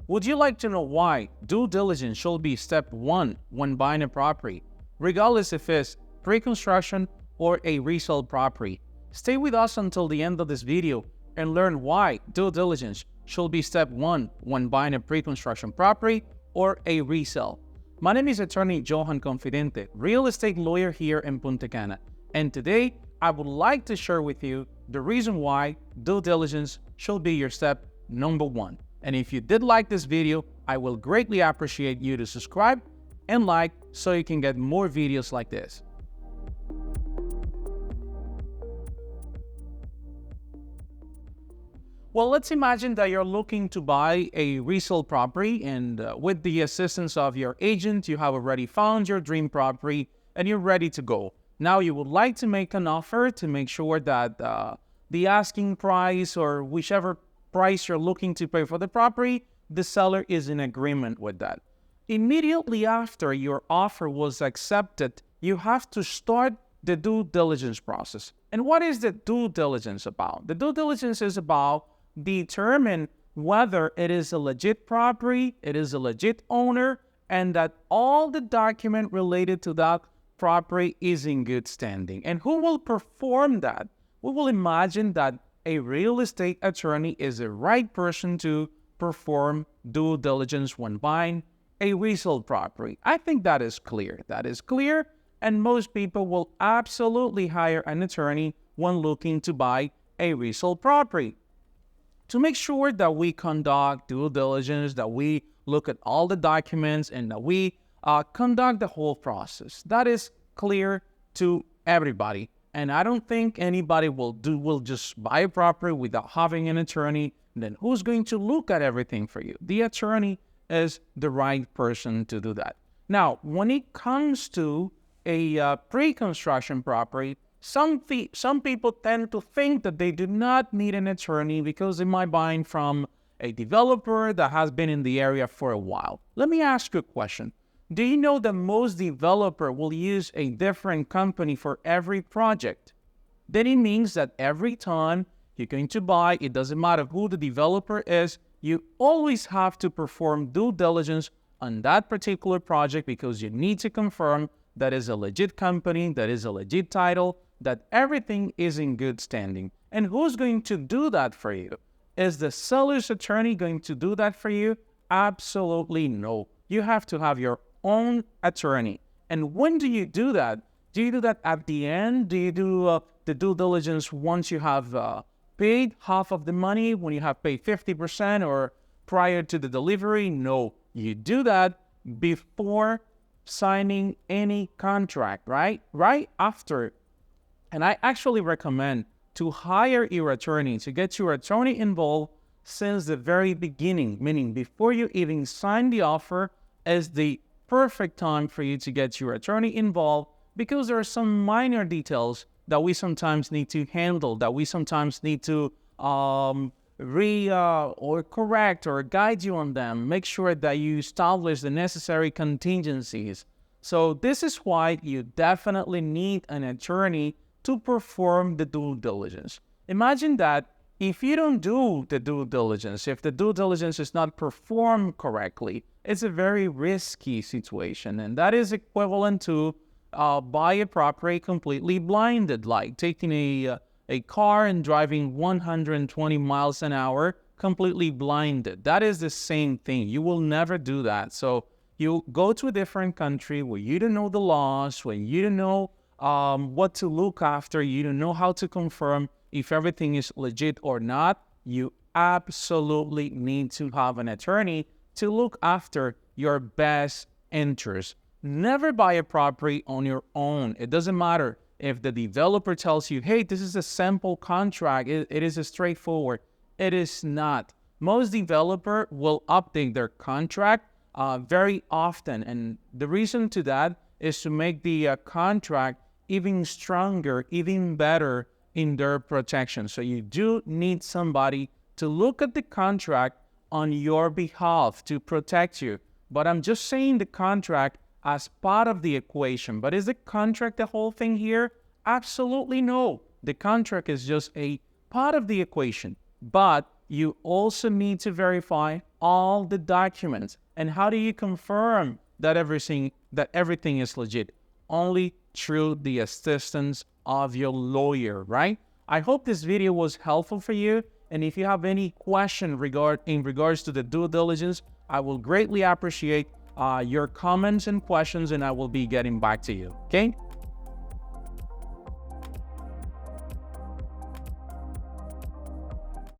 Would you like to know why due diligence should be step one when buying a property, regardless if it's pre-construction or a resale property? Stay with us until the end of this video and learn why due diligence should be step one when buying a pre-construction property or a resale. My name is Attorney Johan Confidente, real estate lawyer here in Punta Cana, and today I would like to share with you the reason why due diligence should be your step number one. And if you did like this video, I will greatly appreciate you to subscribe and like so you can get more videos like this. Well, let's imagine that you're looking to buy a resale property, and with the assistance of your agent, you have already found your dream property and you're ready to go. Now you would like to make an offer to make sure that the asking price or whichever price you're looking to pay for the property, the seller is in agreement with that. Immediately after your offer was accepted, you have to start the due diligence process. And what is the due diligence about? The due diligence is about determine whether it is a legit property, it is a legit owner, and that all the document related to that property is in good standing. And who will perform that? We will imagine that a real estate attorney is the right person to perform due diligence when buying a resale property. I think that is clear. That is clear, and most people will absolutely hire an attorney when looking to buy a resale property. To make sure that we conduct due diligence, that we look at all the documents, and that we conduct the whole process. That is clear to everybody. And I don't think anybody will just buy a property without having an attorney. And then who's going to look at everything for you? The attorney is the right person to do that. Now, when it comes to a pre-construction property, some people tend to think that they do not need an attorney because they might buy from a developer that has been in the area for a while. Let me ask you a question. Do you know that most developers will use a different company for every project? Then it means that every time you're going to buy, it doesn't matter who the developer is, you always have to perform due diligence on that particular project because you need to confirm that is a legit company, that is a legit title, that everything is in good standing. And who's going to do that for you? Is the seller's attorney going to do that for you? Absolutely no. You have to have your own attorney. And when do you do that? Do you do that at the end? Do you do the due diligence once you have paid half of the money, when you have paid 50%, or prior to the delivery? No, you do that before signing any contract, right? Right after. And I actually recommend to hire your attorney, to get your attorney involved since the very beginning, meaning before you even sign the offer is the perfect time for you to get your attorney involved, because there are some minor details that we sometimes need to handle, that we sometimes need to or correct or guide you on them. Make sure that you establish the necessary contingencies. So this is why you definitely need an attorney to perform the due diligence. Imagine that if you don't do the due diligence, if the due diligence is not performed correctly, it's a very risky situation. And that is equivalent to buy a property completely blinded, like taking a car and driving 120 miles an hour completely blinded. That is the same thing. You will never do that. So you go to a different country where you don't know the laws, where you don't know what to look after, you don't know how to confirm if everything is legit or not. You absolutely need to have an attorney to look after your best interests. Never buy a property on your own. It doesn't matter if the developer tells you, hey, this is a simple contract, it is a straightforward. It is not. Most developers will update their contract very often, and the reason to that is to make the contract even stronger, even better in their protection. So you do need somebody to look at the contract on your behalf to protect you. But I'm just saying the contract as part of the equation. But is the contract the whole thing here? Absolutely no. The contract is just a part of the equation. But you also need to verify all the documents. And how do you confirm that everything is legit? Only through the assistance of your lawyer, right? I hope this video was helpful for you. And if you have any question in regards to the due diligence, I will greatly appreciate your comments and questions, and I will be getting back to you. Okay?